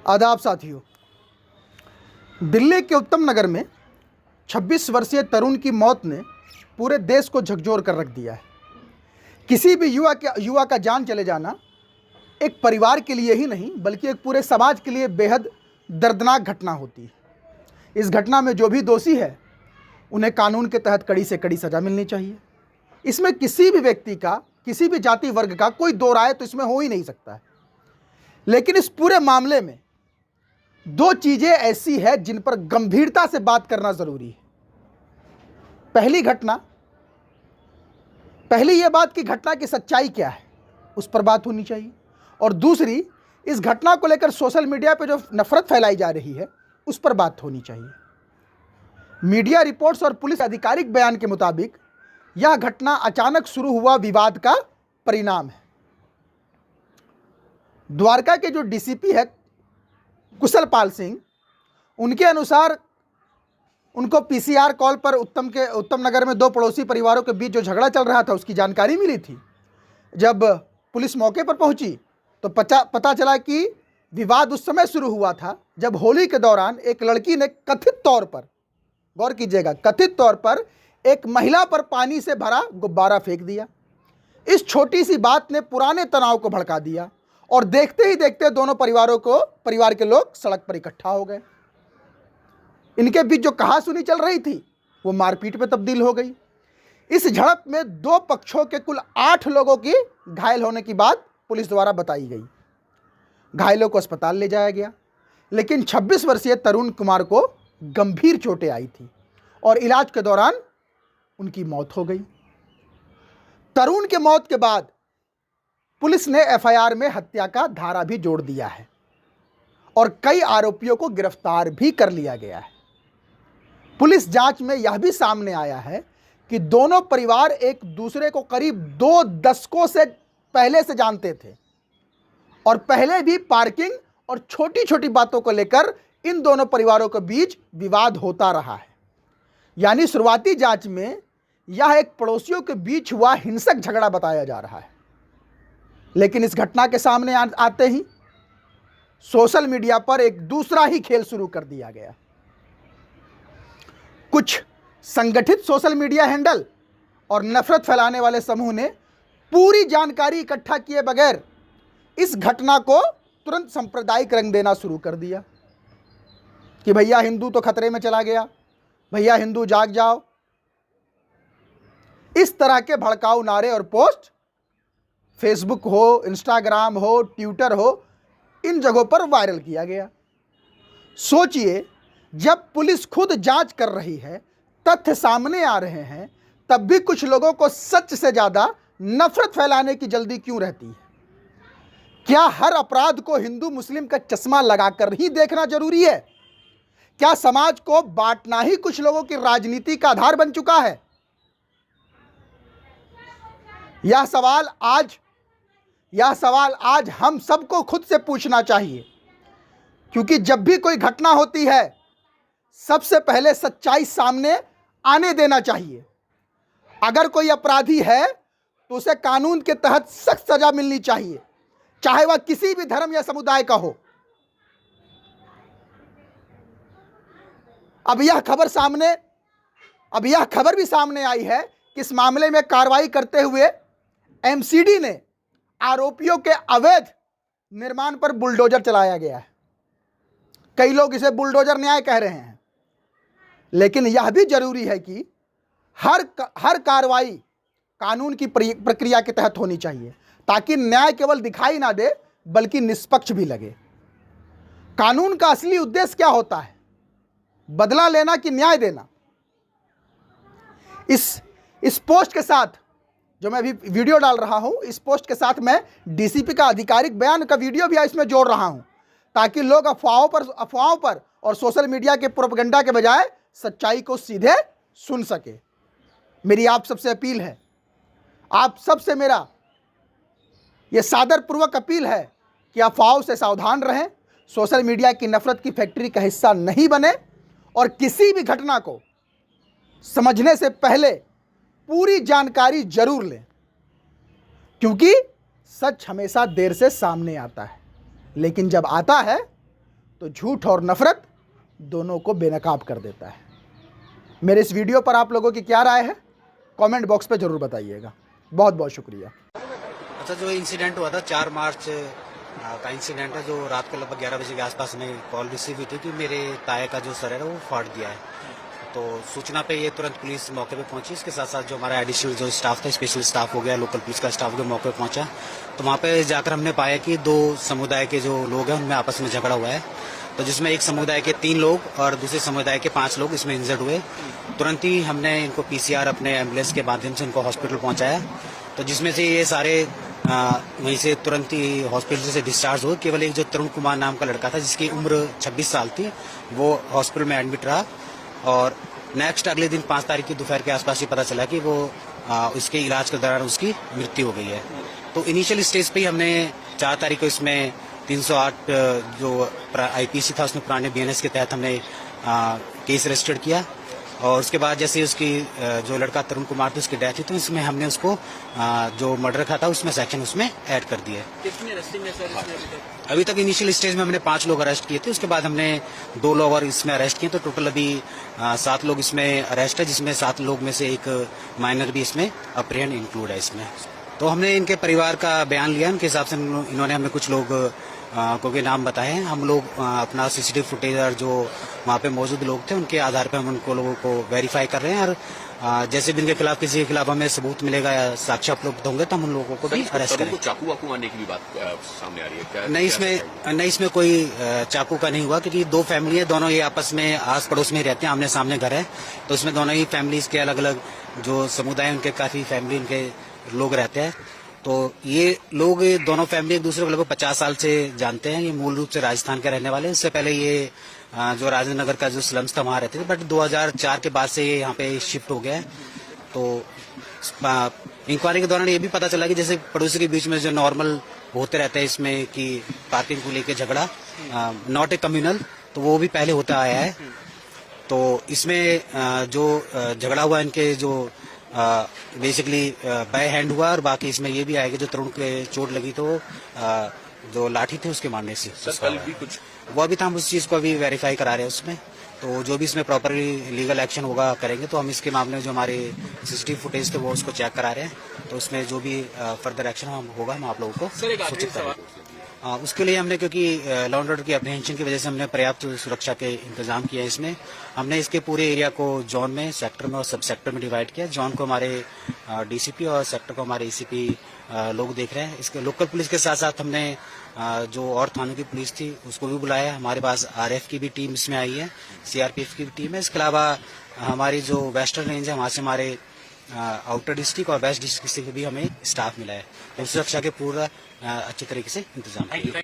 आदाब साथियों। दिल्ली के उत्तम नगर में 26 वर्षीय तरुण की मौत ने पूरे देश को झकझोर कर रख दिया है। किसी भी युवा का जान चले जाना एक परिवार के लिए ही नहीं बल्कि एक पूरे समाज के लिए बेहद दर्दनाक घटना होती है। इस घटना में जो भी दोषी है उन्हें कानून के तहत कड़ी से कड़ी सज़ा मिलनी चाहिए। इसमें किसी भी व्यक्ति का, किसी भी जाति वर्ग का कोई दो राय तो इसमें हो ही नहीं सकता है। लेकिन इस पूरे मामले में दो चीज़ें ऐसी है जिन पर गंभीरता से बात करना ज़रूरी है। पहली यह बात कि घटना की सच्चाई क्या है, उस पर बात होनी चाहिए। और दूसरी, इस घटना को लेकर सोशल मीडिया पर जो नफरत फैलाई जा रही है उस पर बात होनी चाहिए। मीडिया रिपोर्ट्स और पुलिस आधिकारिक बयान के मुताबिक यह घटना अचानक शुरू हुआ विवाद का परिणाम है। द्वारका के जो डीसीपी है कुशल पाल सिंह, उनके अनुसार उनको पीसीआर कॉल पर उत्तम नगर में दो पड़ोसी परिवारों के बीच जो झगड़ा चल रहा था उसकी जानकारी मिली थी। जब पुलिस मौके पर पहुंची तो पता चला कि विवाद उस समय शुरू हुआ था जब होली के दौरान एक लड़की ने कथित तौर पर, गौर कीजिएगा, कथित तौर पर एक महिला पर पानी से भरा गुब्बारा फेंक दिया। इस छोटी सी बात ने पुराने तनाव को भड़का दिया और देखते ही देखते दोनों परिवार के लोग सड़क पर इकट्ठा हो गए। इनके बीच जो कहासुनी चल रही थी वो मारपीट में तब्दील हो गई। इस झड़प में दो पक्षों के कुल 8 लोगों की घायल होने की बात पुलिस द्वारा बताई गई। घायलों को अस्पताल ले जाया गया, लेकिन 26 वर्षीय तरुण कुमार को गंभीर चोटें आई थी और इलाज के दौरान उनकी मौत हो गई। तरुण के मौत के बाद पुलिस ने एफआईआर में हत्या का धारा भी जोड़ दिया है और कई आरोपियों को गिरफ्तार भी कर लिया गया है। पुलिस जांच में यह भी सामने आया है कि दोनों परिवार एक दूसरे को करीब 2 दशकों से पहले से जानते थे और पहले भी पार्किंग और छोटी छोटी बातों को लेकर इन दोनों परिवारों के बीच विवाद होता रहा है। यानी शुरुआती जांच में यह एक पड़ोसियों के बीच हुआ हिंसक झगड़ा बताया जा रहा है, लेकिन इस घटना के सामने आते ही सोशल मीडिया पर एक दूसरा ही खेल शुरू कर दिया गया। कुछ संगठित सोशल मीडिया हैंडल और नफरत फैलाने वाले समूह ने पूरी जानकारी इकट्ठा किए बगैर इस घटना को तुरंत सांप्रदायिक रंग देना शुरू कर दिया कि भैया हिंदू तो खतरे में चला गया, भैया हिंदू जाग जाओ। इस तरह के भड़काऊ नारे और पोस्ट फेसबुक हो, इंस्टाग्राम हो, ट्विटर हो, इन जगहों पर वायरल किया गया। सोचिए, जब पुलिस खुद जांच कर रही है, तथ्य सामने आ रहे हैं, तब भी कुछ लोगों को सच से ज्यादा नफरत फैलाने की जल्दी क्यों रहती है? क्या हर अपराध को हिंदू मुस्लिम का चश्मा लगाकर ही देखना जरूरी है? क्या समाज को बांटना ही कुछ लोगों की राजनीति का आधार बन चुका है? यह सवाल आज हम सबको खुद से पूछना चाहिए, क्योंकि जब भी कोई घटना होती है सबसे पहले सच्चाई सामने आने देना चाहिए। अगर कोई अपराधी है तो उसे कानून के तहत सख्त सजा मिलनी चाहिए, चाहे वह किसी भी धर्म या समुदाय का हो। अब यह खबर भी सामने आई है कि इस मामले में कार्रवाई करते हुए एमसीडी ने आरोपियों के अवैध निर्माण पर बुलडोजर चलाया गया है। कई लोग इसे बुलडोजर न्याय कह रहे हैं, लेकिन यह भी जरूरी है कि हर कार्रवाई कानून की प्रक्रिया के तहत होनी चाहिए, ताकि न्याय केवल दिखाई ना दे बल्कि निष्पक्ष भी लगे। कानून का असली उद्देश्य क्या होता है? बदला लेना कि न्याय देना? इस पोस्ट के साथ जो मैं अभी वीडियो डाल रहा हूं, इस पोस्ट के साथ मैं डीसीपी का आधिकारिक बयान का वीडियो भी इसमें जोड़ रहा हूं, ताकि लोग अफवाहों पर और सोशल मीडिया के प्रोपेगेंडा के बजाय सच्चाई को सीधे सुन सके। मेरी आप सबसे अपील है, आप सबसे मेरा यह सादरपूर्वक अपील है कि अफवाहों से सावधान रहें, सोशल मीडिया की नफरत की फैक्ट्री का हिस्सा नहीं बने और किसी भी घटना को समझने से पहले पूरी जानकारी जरूर लें, क्योंकि सच हमेशा देर से सामने आता है, लेकिन जब आता है तो झूठ और नफरत दोनों को बेनकाब कर देता है। मेरे इस वीडियो पर आप लोगों की क्या राय है, कमेंट बॉक्स पे जरूर बताइएगा। बहुत बहुत शुक्रिया। अच्छा, जो इंसिडेंट हुआ था 4 मार्च का इंसिडेंट है, जो रात को लगभग 11 बजे के आसपास हमें कॉल रिसीव हुई थी कि मेरे ताए का जो सर है वो फाड़ दिया है। तो सूचना पे ये तुरंत पुलिस मौके पे पहुंची। इसके साथ साथ जो हमारा एडिशनल जो स्टाफ था, स्पेशल स्टाफ हो गया, लोकल पुलिस का स्टाफ हो गया, मौके पे पहुंचा। तो वहाँ पे जाकर हमने पाया कि 2 समुदाय के जो लोग हैं उनमें आपस में झगड़ा हुआ है। तो जिसमें एक समुदाय के 3 लोग और दूसरे समुदाय के 5 लोग इसमें इंजर्ड हुए। तुरंत ही हमने इनको पीसीआर अपने एम्बुलेंस के माध्यम से इनको हॉस्पिटल पहुंचाया। तो जिसमें से ये सारे वहीं से तुरंत ही हॉस्पिटल से डिस्चार्ज हुए। केवल एक जो तरुण कुमार नाम का लड़का था जिसकी उम्र 26 साल थी, वो हॉस्पिटल में एडमिट रहा। और नेक्स्ट अगले दिन 5 तारीख की दोपहर के आसपास ही पता चला कि वो उसके इलाज के दौरान उसकी मृत्यु हो गई है। तो इनिशियल स्टेज पे ही हमने 4 तारीख को इसमें 308 जो आईपीसी था उसमें पुराने बीएनएस के तहत हमने केस रजिस्टर्ड किया। और उसके बाद जैसे उसकी जो लड़का तरुण कुमार था उसकी डेथ हुई, तो इसमें हमने उसको जो मर्डर का था उसमें सेक्शन उसमें ऐड कर दिया। कितने अरेस्टिंग है सर? अभी तक इनिशियल स्टेज में हमने 5 लोग अरेस्ट किए थे। उसके बाद हमने 2 लोग और इसमें अरेस्ट किए। तो टोटल अभी 7 लोग इसमें अरेस्ट है, जिसमें 7 लोग में से एक माइनर भी इसमें अपहरण इंक्लूड है इसमें। तो हमने इनके परिवार का बयान लिया। उनके हिसाब से इन्होंने हमें कुछ लोग को के नाम बताए हैं। हम लोग अपना सीसीटीवी फुटेज और जो वहाँ पे मौजूद लोग थे उनके आधार पर हम उनको लोगों को वेरीफाई कर रहे हैं। और जैसे भी इनके खिलाफ किसी के खिलाफ हमें सबूत मिलेगा या साक्ष्य उपलब्ध होंगे तो हम उन लोगों को भी अरेस्ट करेंगे। चाकू वाकू मारने की भी बात सामने आ रही है क्या? नहीं, इसमें कोई चाकू का नहीं हुआ, क्योंकि 2 फैमिली है, दोनों ये आपस में आस पड़ोस में रहते हैं, आमने सामने घर है। तो उसमें दोनों ही फैमिलीज के अलग अलग जो समुदाय उनके काफी फैमिली उनके लोग रहते हैं। तो ये लोग दोनों फैमिली एक दूसरे को लगभग 50 साल से जानते हैं। ये मूल रूप से राजस्थान के रहने वाले हैं। इससे पहले ये जो राजेंद्र नगर का जो स्लम्स था वहाँ रहते थे, बट 2004 के बाद से ये यहाँ पे शिफ्ट हो गया है। तो इंक्वायरी के दौरान ये भी पता चला कि जैसे पड़ोसी के बीच में जो नॉर्मल होते रहते हैं इसमें कि पार्किंग को लेकर झगड़ा, नॉट ए कम्युनल, तो वो भी पहले होता आया है। तो इसमें जो झगड़ा हुआ इनके जो बेसिकली बाय हैंड हुआ, और बाकी इसमें ये भी आएगा जो तरुण के चोट लगी तो जो लाठी थे उसके मारने से कल भी कुछ वो अभी तो हम उस चीज को अभी वेरीफाई करा रहे हैं उसमें। तो जो भी इसमें प्रॉपरली लीगल एक्शन होगा करेंगे। तो हम इसके मामले में जो हमारे सीसीटीवी फुटेज थे वो उसको चेक करा रहे हैं। तो उसमें जो भी फर्दर एक्शन होगा हम आप लोगों को सूचित करेंगे। उसके लिए हमने, क्योंकि लॉ एंड ऑर्डर की अप्रीहेंशन की वजह से हमने पर्याप्त सुरक्षा के इंतजाम किया है। इसमें हमने इसके पूरे एरिया को जोन में, सेक्टर में और सब सेक्टर में डिवाइड किया। जोन को हमारे डीसीपी और सेक्टर को हमारे एसीपी लोग देख रहे हैं। इसके लोकल पुलिस के साथ साथ हमने जो और थानों की पुलिस थी उसको भी बुलाया। हमारे पास आरएफ की भी टीम इसमें आई है, सीआरपीएफ की भी टीम है। इसके अलावा हमारी जो वेस्टर्न रेंज है वहाँ से हमारे आउटर डिस्ट्रिक्ट और वेस्ट डिस्ट्रिक्ट से भी हमें स्टाफ मिला है। सुरक्षा के पूरा अच्छी तरीके से इंतजाम किया।